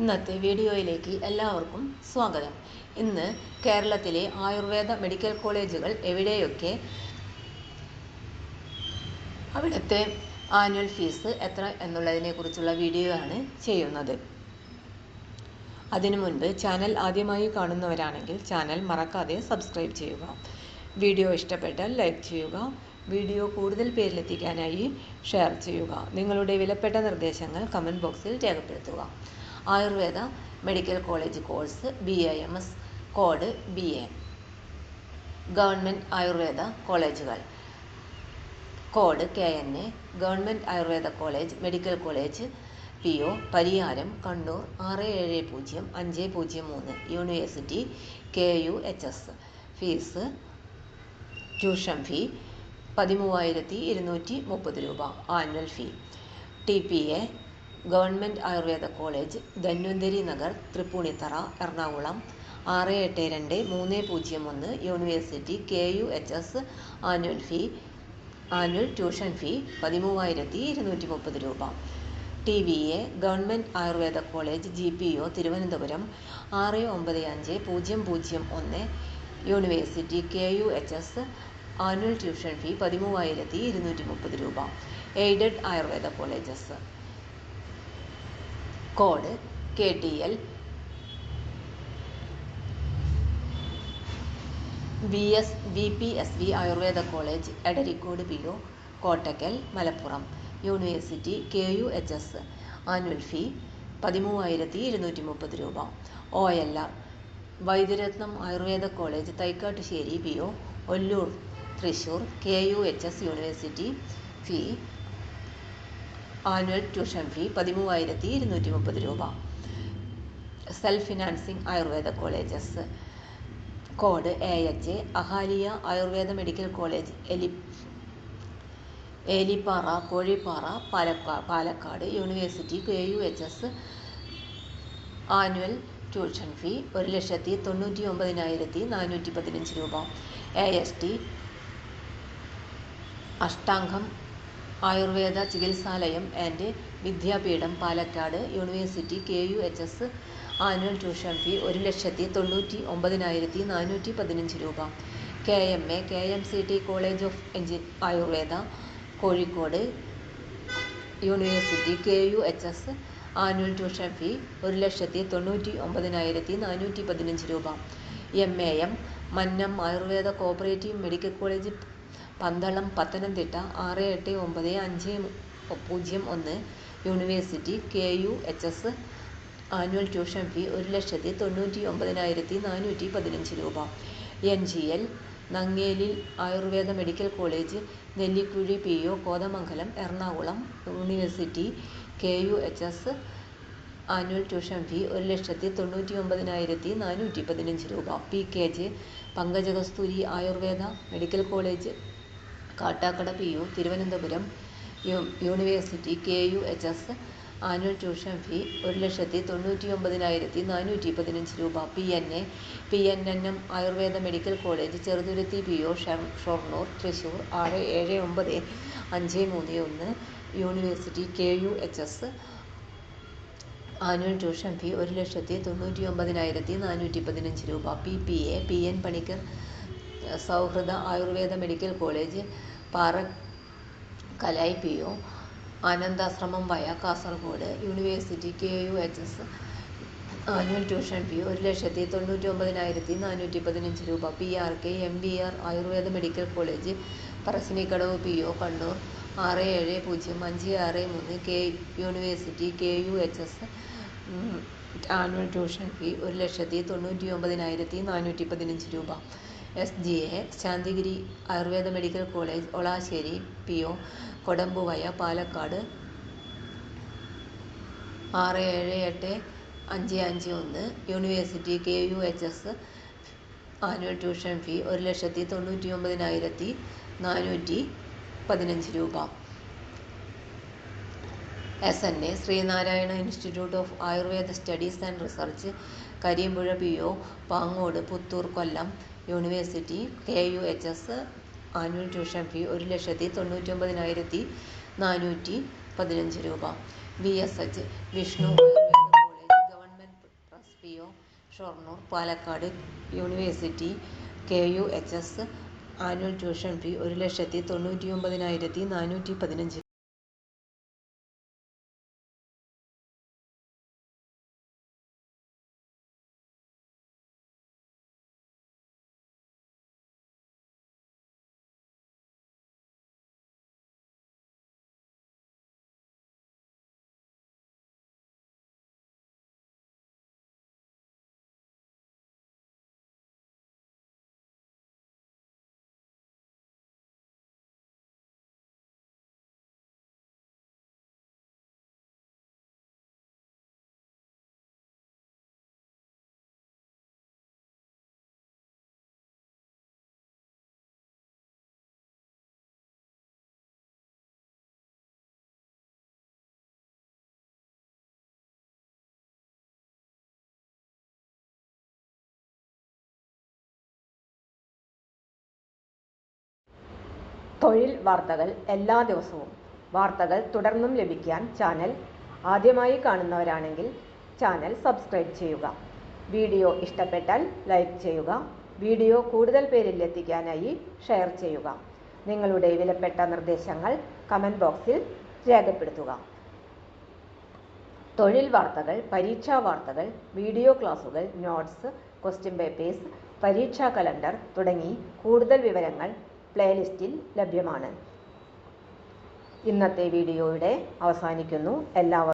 ഇന്നത്തെ വീഡിയോയിലേക്ക് എല്ലാവർക്കും സ്വാഗതം. ഇന്ന് കേരളത്തിലെ ആയുർവേദ മെഡിക്കൽ കോളേജുകൾ എവിടെയൊക്കെ, അവിടുത്തെ ആനുവൽ ഫീസ് എത്ര എന്നുള്ളതിനെക്കുറിച്ചുള്ള വീഡിയോ ആണ് ചെയ്യുന്നത്. അതിനു മുൻപ് ചാനൽ ആദ്യമായി കാണുന്നവരാണെങ്കിൽ ചാനൽ മറക്കാതെ സബ്സ്ക്രൈബ് ചെയ്യുക. വീഡിയോ ഇഷ്ടപ്പെട്ടാൽ ലൈക്ക് ചെയ്യുക. വീഡിയോ കൂടുതൽ പേരിലെത്തിക്കാനായി ഷെയർ ചെയ്യുക. നിങ്ങളുടെ വിലപ്പെട്ട നിർദ്ദേശങ്ങൾ കമൻറ്റ് ബോക്സിൽ രേഖപ്പെടുത്തുക. Ayurveda medical college course BAMS code BA. Government Ayurveda കോളേജുകൾ code KNA. Government Ayurveda college medical college PO Pariyaram Kannur 670503. University KUHS. Fees tuition fee 13,230 രൂപ. Annual fee. TPA government Ayurveda college Dhanvantari Nagar Tripunithura Ernakulam 682301. University KUHS. Annual tuition fee 13,230 രൂപ. TVA government Ayurveda college GPO Thiruvananthapuram 695001. University KUHS. Annual tuition fee 13,230 രൂപ. Aided Ayurveda colleges code KTL. VPSV Ayurveda college Edarikode PO Kottakkal Malappuram. University KUHS. Annual fee 13,230 രൂപ. OLR Vaidyaratnam Ayurveda college Thaikkattussery PO Ollur Thrissur. KUHS. University fee annual tuition fee 13,230 രൂപ. Self financing Ayurveda colleges code AHA. Ahalia Ayurveda medical college Elippara Kozhippara Palakkad. University KUHS. Annual tuition fee 1,99,415 രൂപ. AST Ashtamgam Ayurveda Chikitsalayam and Vidyapeetham Palakkad. University KUHS. Annual tuition fee 1,99,415 രൂപ. KMA KMCT college of Ayurveda Kozhikode. University KUHS. Annual tuition fee 1,99,415 രൂപ. MAM Mannam Ayurveda cooperative medical college Pandalam Pathanamthitta 689501. University KUHS. Annual tuition fee 1,99,415 രൂപ. NGL Nangelil Ayurveda medical college Nellikuzhi PO Kothamangalam Ernakulam. University KUHS. Annual tuition fee 1,99,415 രൂപ. PKJ Pankajakasthuri Ayurveda medical college Kattakada PO Thiruvananthapuram. University KUHS. Annual tuition fee 1,99,415 രൂപ. PNM Ayurveda medical college Cheruthuruthy PO Shoranur Thrissur 679531. University KUHS. Annual tuition fee 1,99,415 രൂപ. PPA PN Panicker Souhrida Ayurveda medical college Parakkalayi PO Anandashram via Kasaragod. University KUHS. Annual tuition fee 1,99,415 രൂപ. PRK MBR Ayurveda medical college Parassinikkadavu PO Kannur 670563. University KUHS. Annual tuition fee 1,99,415 രൂപ. SGA Santhigiri Ayurveda medical college Olassery PO കൊടമ്പുവയ Palakkad 678551. University KUHS. Annual tuition fee 1,99,415 രൂപ. SNA Sreenarayana institute of Ayurveda studies and research Kariyampuzha PO Pangode Puthur Kollam. University KUHS. Annual tuition fee 1,99,415 രൂപ. VSH Vishnu Ayurveda college Shoranur, Palakkad university KUHS annual tuition fee 1,99,415. തൊഴിൽ വാർത്തകൾ എല്ലാ ദിവസവും വാർത്തകൾ തുടർന്നും ലഭിക്കാൻ ചാനൽ ആദ്യമായി കാണുന്നവരാണെങ്കിൽ ചാനൽ സബ്സ്ക്രൈബ് ചെയ്യുക. വീഡിയോ ഇഷ്ടപ്പെട്ടാൽ ലൈക്ക് ചെയ്യുക. വീഡിയോ കൂടുതൽ പേരിൽ എത്തിക്കാനായി ഷെയർ ചെയ്യുക. നിങ്ങളുടെ വിലപ്പെട്ട നിർദ്ദേശങ്ങൾ കമൻറ്റ് ബോക്സിൽ രേഖപ്പെടുത്തുക. തൊഴിൽ വാർത്തകൾ, പരീക്ഷാ വാർത്തകൾ, വീഡിയോ ക്ലാസുകൾ, നോട്ട്സ്, ക്വസ്റ്റ്യൻ പേപ്പേഴ്സ്, പരീക്ഷാ കലണ്ടർ തുടങ്ങി കൂടുതൽ വിവരങ്ങൾ പ്ലേലിസ്റ്റിൽ ലഭ്യമാണ്. ഇന്നത്തെ വീഡിയോ ഇവിടെ അവസാനിക്കുന്നു. എല്ലാവർക്കും